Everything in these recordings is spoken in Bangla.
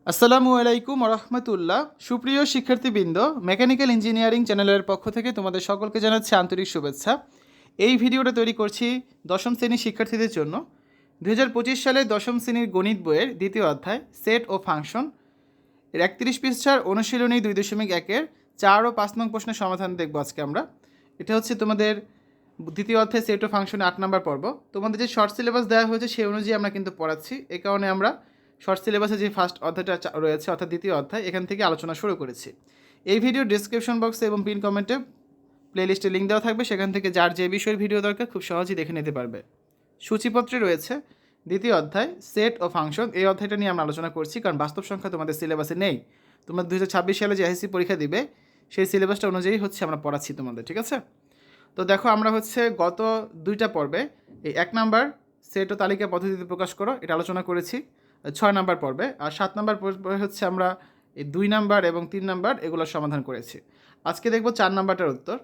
আসসালামু আলাইকুম রহমতুল্লাহ। সুপ্রিয় শিক্ষার্থীবৃন্দ, মেকানিক্যাল ইঞ্জিনিয়ারিং চ্যানেলের পক্ষ থেকে তোমাদের সকলকে জানাচ্ছি আন্তরিক শুভেচ্ছা। এই ভিডিওটা তৈরি করছি দশম শ্রেণীর শিক্ষার্থীদের জন্য। 2025 সালে দশম শ্রেণীর গণিত বইয়ের দ্বিতীয় অধ্যায় সেট ও ফাংশন এর 31 পৃষ্ঠার অনুশীলনী 2.1-এর 4 ও 5 নং প্রশ্নের সমাধান দেখবো আজকে আমরা। এটা হচ্ছে তোমাদের দ্বিতীয় অধ্যায় সেট ও ফাংশন 8 নম্বর পর্ব। তোমাদের যে শর্ট সিলেবাস দেওয়া হয়েছে সেই অনুযায়ী আমরা কিন্তু পড়াচ্ছি। এ কারণে আমরা শর্ট সিলেবাসে যে ফার্স্ট অধ্যায়টা রয়েছে অর্থাৎ দ্বিতীয় অধ্যায় এখান থেকে আলোচনা শুরু করেছি। এই ভিডিওর ডিসক্রিপশন বক্সে এবং পিন কমেন্টে প্লেলিস্টে লিঙ্ক দেওয়া থাকবে, সেখান থেকে যার যে বিষয়ের ভিডিও দরকার খুব সহজেই দেখে নিতে পারবে। সূচিপত্রে রয়েছে দ্বিতীয় অধ্যায় সেট ও ফাংশন। এই অধ্যায়টা নিয়ে আমরা আলোচনা করছি কারণ বাস্তব সংখ্যা তোমাদের সিলেবাসে নেই। তোমরা 2026 সালে যে এসএসসি পরীক্ষা দিবে সেই সিলেবাসটা অনুযায়ী হচ্ছে আমরা পড়াচ্ছি তোমাদের, ঠিক আছে? তো দেখো আমরা হচ্ছে গত দুইটা পর্বে এই 1 নাম্বার সেট ও তালিকা পদ্ধতিতে প্রকাশ করো এটা আলোচনা করেছি 6 নাম্বার পর্বে, আর 7 নাম্বার পর্বে হচ্ছে আমরা এই 2 নাম্বার এবং 3 নাম্বার এগুলোর সমাধান করেছি। আজকে দেখব 4 নাম্বারটার উত্তর।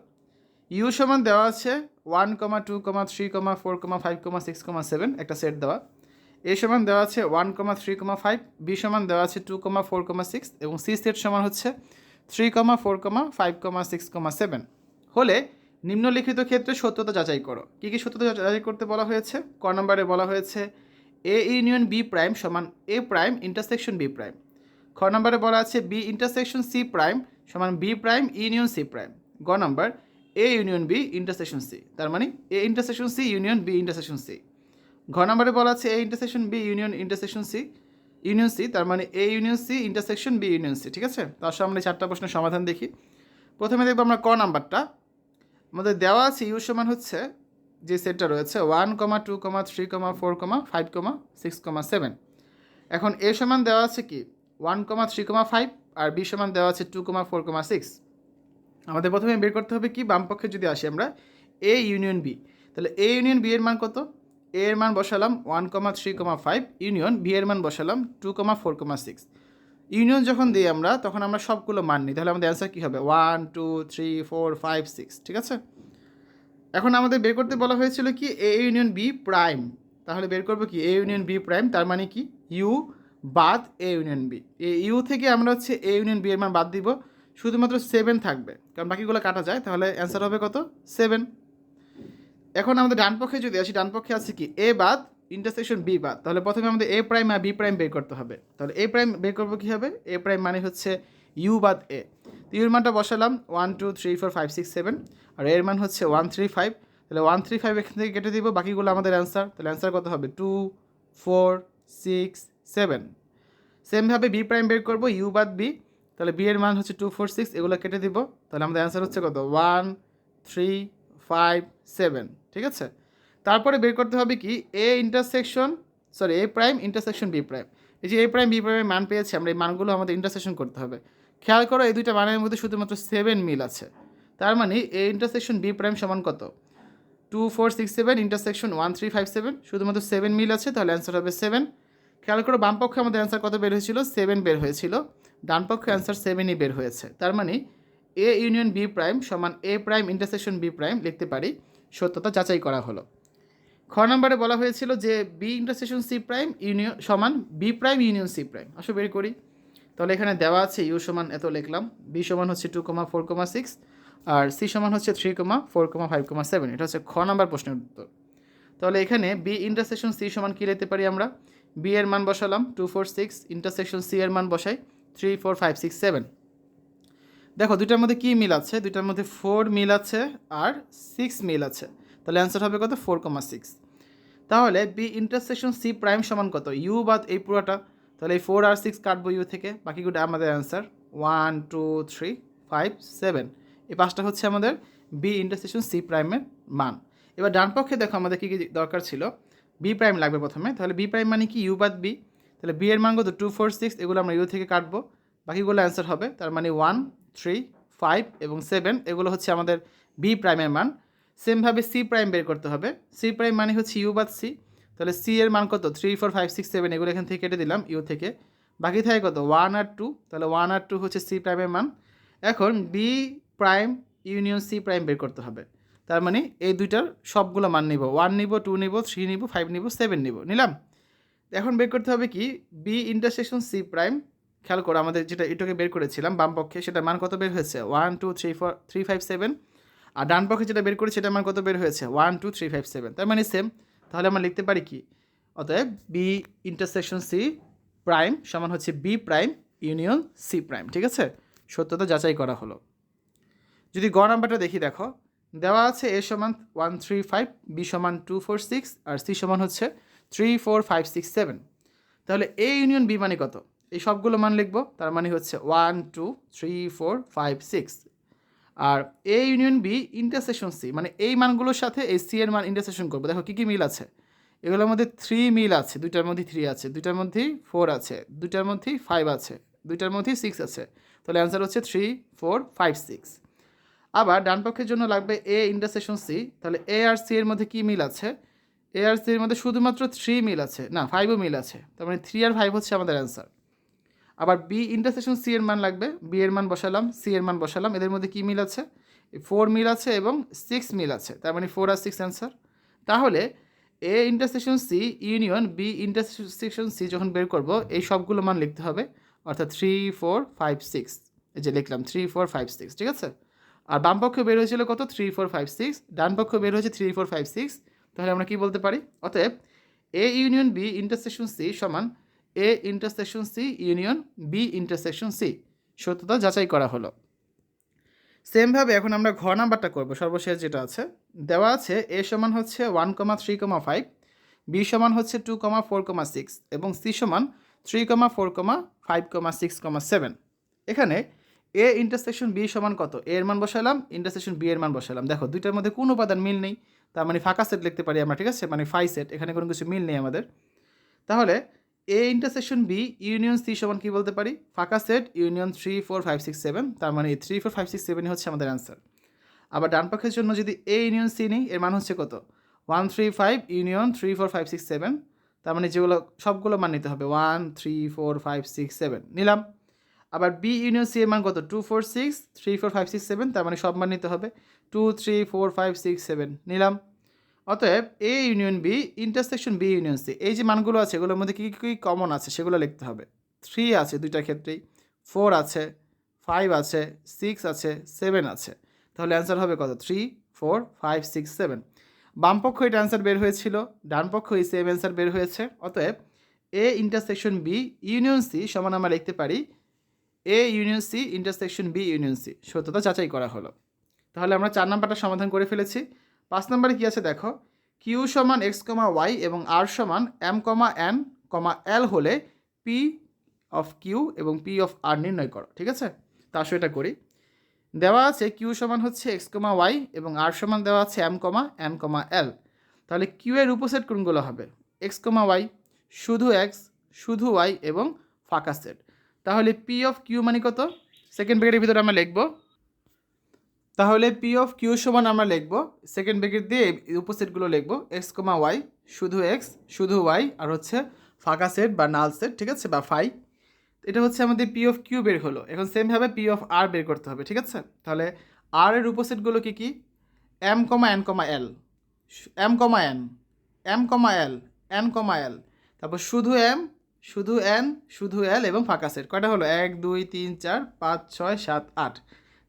ইউ সমান দেওয়া আছে 1, 2, 3, 4, 5, 6, 7 একটা সেট দেওয়া। এ সমান দেওয়া আছে 1, 3, 5, বি সমান দেওয়া আছে 2, 4, 6 এবং সি সেট সমান হচ্ছে 3, 4, 5, 6, 7 হলে নিম্নলিখিত ক্ষেত্রে সত্যতা যাচাই করো। কী কী সত্যতা যাচাই করতে বলা হয়েছে? ক নম্বরে বলা হয়েছে এ ইউনিয়ন বি প্রাইম সমান A prime intersection B prime. খ নম্বরে বলা আছে বি ইন্টারসেকশন সি প্রাইম সমান B prime union C prime. গ নম্বর A union B intersection C, তার মানে A intersection C union B intersection C. ঘ নম্বরে বলা আছে A intersection B union intersection C union C, তার মানে A union C intersection B union C, ঠিক আছে? তার সামনে 4টা প্রশ্নের সমাধান দেখি। প্রথমে দেখবো আমরা ক নাম্বারটা। আমাদের দেওয়া আছে ইউ সমান হচ্ছে যে সেটটা রয়েছে 1, 2, 3, 4, 5, 6, 7। এখন এ সমান দেওয়া আছে কি 1, 3, 5 আর বি সমান দেওয়া আছে 2, 4, 6। আমাদের প্রথমে বের করতে হবে কি বাম পক্ষে যদি আসি আমরা এ ইউনিয়ন বি, তাহলে এ ইউনিয়ন বি এর মান কত? এ এর মান বসালাম 1, 3, 5 ইউনিয়ন বি এর মান বসালাম 2, 4, 6। ইউনিয়ন যখন দিই আমরা তখন আমরা সবগুলো মান নিই, তাহলে আমাদের অ্যান্সার কী হবে 1, 2, 3, 4, 5, 6, ঠিক আছে? এখন আমাদের বের করতে বলা হয়েছিল কি এ ইউনিয়ন বি প্রাইম, তাহলে বের করবো কি এ ইউনিয়ন বি প্রাইম, তার মানে কি ইউ বাদ এ ইউনিয়ন বি। এই ইউ থেকে আমরা হচ্ছে এ ইউনিয়ন বি এর মান বাদ দিব, শুধুমাত্র 7 থাকবে কারণ বাকিগুলো কাটা যায়, তাহলে অ্যান্সার হবে কত 7। এখন আমাদের ডান পক্ষে যদি আসি, ডান পক্ষে আছে কি এ বাদ ইন্টারসেকশন বি বাদ, তাহলে প্রথমে আমাদের এ প্রাইম আর বি প্রাইম বের করতে হবে। তাহলে এ প্রাইম বের করবো কী হবে? এ প্রাইম মানে হচ্ছে ইউ বাদ এ। ইউর মানটা বসালাম 1, 2, 3, 4, 5, 6, 7 আর এর মান হচ্ছে 1, 3, 5। তাহলে 1, 3, 5 এখান থেকে কেটে দিব, বাকিগুলো আমাদের অ্যান্সার। তাহলে অ্যান্সার কত হবে 2, 4, 6, 7। সেমভাবে বি প্রাইম বের করবো ইউ বাদ বি, তাহলে বি এর মান হচ্ছে 2, 4, 6, এগুলো কেটে দিব, তাহলে আমাদের অ্যান্সার হচ্ছে কত 1, 3, 5, 7, ঠিক আছে? তারপরে বের করতে হবে কি এ প্রাইম ইন্টারসেকশন বি প্রাইম। এই যে এ প্রাইম বি প্রাইমের মান পেয়েছি আমরা, এই মানগুলো আমাদের ইন্টারসেকশন করতে হবে। খেয়াল করো এই দুইটা মানের মধ্যে শুধুমাত্র 7 মিল আছে, তার মানে এ ইন্টারসেকশন বি প্রাইম সমান কত 2, 4, 6, 7 ইন্টারসেকশন 1, 3, 5, 7, শুধুমাত্র 7 মিল আছে, তাহলে অ্যান্সার হবে 7। খেয়াল করো বাম পক্ষে আমাদের অ্যান্সার কত বের হয়েছিল 7 বের হয়েছিল, ডান পক্ষে অ্যান্সার 7ই বের হয়েছে, তার মানে এ ইউনিয়ন বি প্রাইম সমান A prime intersection B prime লিখতে পারি। সত্যতা যাচাই করা হলো। খ নম্বরে বলা হয়েছিল যে B intersection C prime union সমান B prime union C prime. আসো বের করি। তাহলে এখানে দেওয়া আছে ইউ সমান এত লিখলাম, বি সমান হচ্ছে 2, 4, 6 আর সি সমান হচ্ছে 3, 4, 5, 7। এটা হচ্ছে খ নম্বর প্রশ্নের উত্তর। তাহলে এখানে বি ইন্টারসেকশন সি সমান কী লিখতে পারি আমরা? বি এর মান বসালাম 2, 4, 6 ইন্টারসেকশন সি এর মান বসাই 3, 4, 5, 6, 7। দেখো দুইটার মধ্যে কী মিল আছে? দুইটার মধ্যে 4 মিল আছে আর 6 মিল আছে, তাহলে অ্যান্সার হবে কত 4, 6। তাহলে বি ইন্টারসেকশন সি প্রাইম সমান কত ইউ বাদ এই পুরোটা, তাহলে এই 4 আর 6 কাটবো ইউ থেকে, বাকিগুলো আমাদের অ্যান্সার 1, 2, 3, 5, 7। এই 5টা হচ্ছে আমাদের বি ইন্টারসেকশন সি প্রাইমের মান। এবার ডান পক্ষে দেখো আমাদের কী কী দরকার ছিল, বি প্রাইম লাগবে প্রথমে, তাহলে বি প্রাইম মানে কি ইউ বাদ বি, তাহলে বি এর মান কত 2, 4, 6, এগুলো আমরা ইউ থেকে কাটবো, বাকিগুলো অ্যান্সার হবে, তার মানে 1, 3, 5 এবং 7 এগুলো হচ্ছে আমাদের বি প্রাইমের মান। সেমভাবে সি প্রাইম বের করতে হবে, সি প্রাইম মানে হচ্ছে ইউ বাদ সি, তাহলে সি এর মান কত 3, 4, 5, 6, 7 এগুলো এখান থেকে কেটে দিলাম ইউ থেকে, বাকি থাকে কত 1 আর 2, তাহলে 1 আর 2 হচ্ছে সি প্রাইমের মান। এখন B prime union C prime বের করতে হবে, তার মানে এই দুইটার সবগুলো মান নিব, 1 নিব, 2 নিব, 3 নিব, 5 নিব, 7 নিব, নিলাম। এখন বের করতে হবে কি বি ইন্টারসেকশন সি প্রাইম খেয়াল করো, আমাদের যেটা এটাকে বের করেছিলাম বাম পক্ষে, সেটার মান কত বের হয়েছে? 1 2 3 4 3 5 7। আর ডান পক্ষে যেটা বের করেছি সেটার মান কত বের হয়েছে? 1 2 3 5 7। তার মানে সেম। তাহলে আমরা লিখতে পারি কি? অতএব বি ইন্টারসেকশন সি প্রাইম সমান হচ্ছে B prime union C prime. ঠিক আছে, সত্যতা যাচাই করা হলো। যদি গ নাম্বারটা দেখি, দেখো দেওয়া আছে এ সমান 1 3 5, বি সমান 2 4 6 আর সি সমান হচ্ছে 3 4 5 6 7। তাহলে এ ইউনিয়ন বি মানে কত? এই সবগুলো মান লিখব, তার মানে হচ্ছে 1 2 3 4 5 6। আর A union B intersection C মানে এই মানগুলোর সাথে এই সি এর মান ইন্টারসেকশন করবো। দেখো কী কী মিল আছে, এগুলোর মধ্যে 3 মিল আছে, দুইটার মধ্যে 3 আছে, দুইটার মধ্যেই 4 আছে, দুইটার মধ্যেই 5 আছে, দুইটার মধ্যেই 6 আছে। তাহলে অ্যান্সার হচ্ছে 3 4 5 6। আবার ডান পক্ষের জন্য লাগবে এ ইন্টারসেকশন সি। তাহলে এ আর সি এর মধ্যে কী মিল আছে? এ আর সি এর মধ্যে শুধুমাত্র 3 মিল আছে, না 5ও মিল আছে, তার মানে 3 আর 5 হচ্ছে আমাদের অ্যান্সার। আবার বি ইন্টারসেকশন সি এর মান লাগবে, বি এর মান বসালাম, সি এর মান বসালাম, এদের মধ্যে কী মিল আছে? 4 মিল আছে এবং 6 মিল আছে, তার মানে 4 আর 6 অ্যান্সার। তাহলে A intersection C union B intersection C যখন বের করব, এই সবগুলো মান লিখতে হবে, অর্থাৎ 3 4 5 6। এই যে লিখলাম 3 4 5 6, ঠিক আছে। আর বাম পক্ষে বের হয়েছিল কত? 3 4 5 6। ডান পক্ষ বের হয়েছে 3 4 5 6। তাহলে আমরা কি বলতে পারি? অতএব A union B intersection C সমান A intersection C union B intersection C. সত্যতা যাচাই করা হলো। সেমভাবে এখন আমরা ঘ নাম্বারটা করবো, সর্বশেষ যেটা আছে। দেওয়া আছে এ সমান হচ্ছে 1 3 5, বি সমান হচ্ছে 2 4 6 এবং সি সমান 3 4 5 6 7। এখানে এ ইন্টারসেকশন বি সমান কত? এ এর মান বসালাম, ইন্টারসেকশন বি এর মান বসালাম। দেখো দুইটার মধ্যে কোনো উপাদান মিল নেই, তার মানে ফাঁকা সেট লিখতে পারি আমরা, ঠিক আছে, মানে ফাই সেট, এখানে কোনো কিছু মিল নেই আমাদের। তাহলে A intersection B union C সমান কী বলতে পারি? ফাঁকা সেট ইউনিয়ন 3 4 5 6 7। তার মানে 3 4 5 6 7 হচ্ছে আমাদের অ্যান্সার। আবার ডান পক্ষের জন্য যদি এ ইউনিয়ন সি নিই, এর মান হচ্ছে কত? 1 3 5 ইউনিয়ন 3 4 5 6 7। তার মানে যেগুলো সবগুলো মান নিতে হবে, 1 3 4 5 6 7 নিলাম। আবার বি ইউনিয়ন সি এর মান কত? 2 4 6 3 4 5 6 7। তার মানে সব মান নিতে হবে, 2 3 4 5 6 7 নিলাম। অতএব A union B intersection B union C, এই যে মানগুলো আছে এগুলোর মধ্যে কী কী কমন আছে সেগুলো লিখতে হবে। 3 আছে দুইটার ক্ষেত্রেই, 4 আছে, 5 আছে, 6 আছে, 7 আছে। তাহলে অ্যান্সার হবে কত? 3 4 5 6 7। বাম পক্ষ এটা অ্যান্সার বের হয়েছিল, ডান পক্ষ এই সেম অ্যান্সার বের হয়েছে। অতএব A intersection B union C সমান আমরা লিখতে পারি A union C intersection B union C. সত্যতা যাচাই করা হলো। তাহলে আমরা 4 নাম্বারটা সমাধান করে ফেলেছি। 5 নাম্বারে কী আছে দেখো, কিউ সমান এক্স কমা ওয়াই এবং আর সমান এম কমা এন কমা এল হলে পি অফ কিউ এবং পি অফ আর নির্ণয় করো। ঠিক আছে, তা আসলে এটা করি। দেওয়া আছে কিউ সমান হচ্ছে এক্স কমা ওয়াই এবং আর সমান দেওয়া আছে এম কমা এন কমা এল। তাহলে কিউ এর উপসেট কোনগুলো হবে? এক্স কমা ওয়াই, শুধু এক্স, শুধু ওয়াই এবং ফাঁকা সেট। তাহলে পি অফ কিউ মানে কত? সেকেন্ড ব্র্যাকেটের ভিতরে আমরা লিখব। তাহলে পি অফ কিউ সমান আমরা লিখব, সেকেন্ড ব্র্যাকেট দিয়ে উপসেটগুলো লিখব, এক্স কমা ওয়াই, শুধু এক্স, শুধু ওয়াই, আর হচ্ছে ফাঁকা সেট বা নাল সেট, ঠিক আছে, বা ফাই। এটা হচ্ছে আমাদের পি অফ কিউ বের হলো। এখন সেমভাবে পি অফ আর বের করতে হবে, ঠিক আছে। তাহলে আর এর উপসেটগুলো কী কী? M comma N comma L, M comma N, M comma L, N comma L, তারপর শুধু এম, শুধু এন, শুধু এল এবং ফাঁকা সেট। কয়টা হলো? 1 2 3 4 5 6 7 8।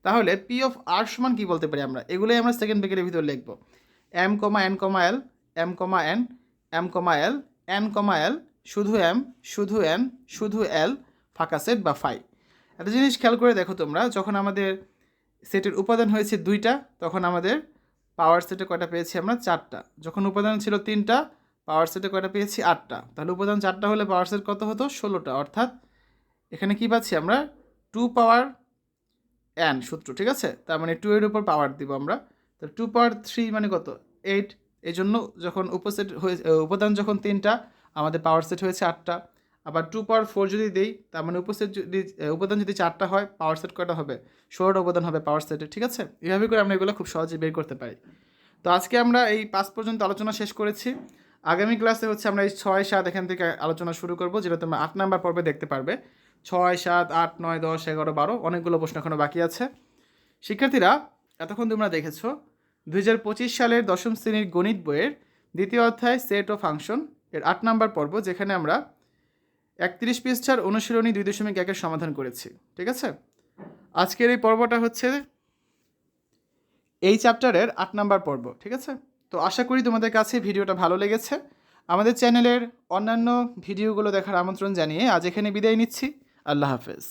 তাহলে পি অফ আর সমান কী বলতে পারি আমরা? এগুলোই আমরা সেকেন্ড ব্র্যাকেটের ভিতরে লিখব, M comma N comma L, M comma N, M comma L, N comma L, শুধু এম, শুধু এন, শুধু এল, ফাঁকা সেট বা ফাই। একটা জিনিস খেয়াল করে দেখো তোমরা, যখন আমাদের সেটের উপাদান হয়েছে 2টা, তখন আমাদের পাওয়ার সেটে কয়টা পেয়েছি আমরা? 4টা। যখন উপাদান ছিল 3টা, পাওয়ার সেটে কয়টা পেয়েছি? 8টা। তাহলে উপাদান 4টা হলে পাওয়ার সেট কত হতো? 16টা। অর্থাৎ এখানে কি পাচ্ছি আমরা? 2 পাওয়ার এন সূত্র, ঠিক আছে। তার মানে 2 এর উপর পাওয়ার দিব আমরা। তো 2 পাওয়ার 3 মানে কত? 8। এই জন্য যখন উপসেট হয়ে উপাদান যখন 3টা, আমাদের পাওয়ার সেট হয়েছে 8টা। আবার 2 পাওয়ার 4 যদি দিই, তার মানে উপাদান যদি 4টা হয়, পাওয়ার সেট কয়টা হবে? 16টা উপাদান হবে পাওয়ার সেটে, ঠিক আছে। এভাবে করে আমরা এগুলো খুব সহজেই বের করতে পারি। তো আজকে আমরা এই 5 পর্যন্ত আলোচনা শেষ করেছি। আগামী ক্লাসে হচ্ছে আমরা এই 6 7 এখান থেকে আলোচনা শুরু করব, যেটা তোমরা 8 নাম্বার পর্বে দেখতে পারবে। 6 7 8 9 10 11 12 অনেকগুলো প্রশ্ন এখনও বাকি আছে। শিক্ষার্থীরা, এতক্ষণ তোমরা দেখেছো 2025 সালের 10ম শ্রেণীর গণিত বইয়ের দ্বিতীয় অধ্যায় সেট ও ফাংশন এর 8 নাম্বার পর্ব, যেখানে আমরা 31 পৃষ্ঠার অনুশীলনী 2.1-এর সমাধান করেছি। ঠিক আছে, আজকের এই পর্বটা হচ্ছে এই চ্যাপ্টারের 8 নাম্বার পর্ব। ঠিক আছে, তো আশা করি তোমাদের কাছে ভিডিওটা ভালো লেগেছে। আমাদের চ্যানেলের অন্যান্য ভিডিওগুলো দেখার আমন্ত্রণ জানিয়ে আজ এখানে বিদায় নিচ্ছি। আল্লাহ হাফেজ।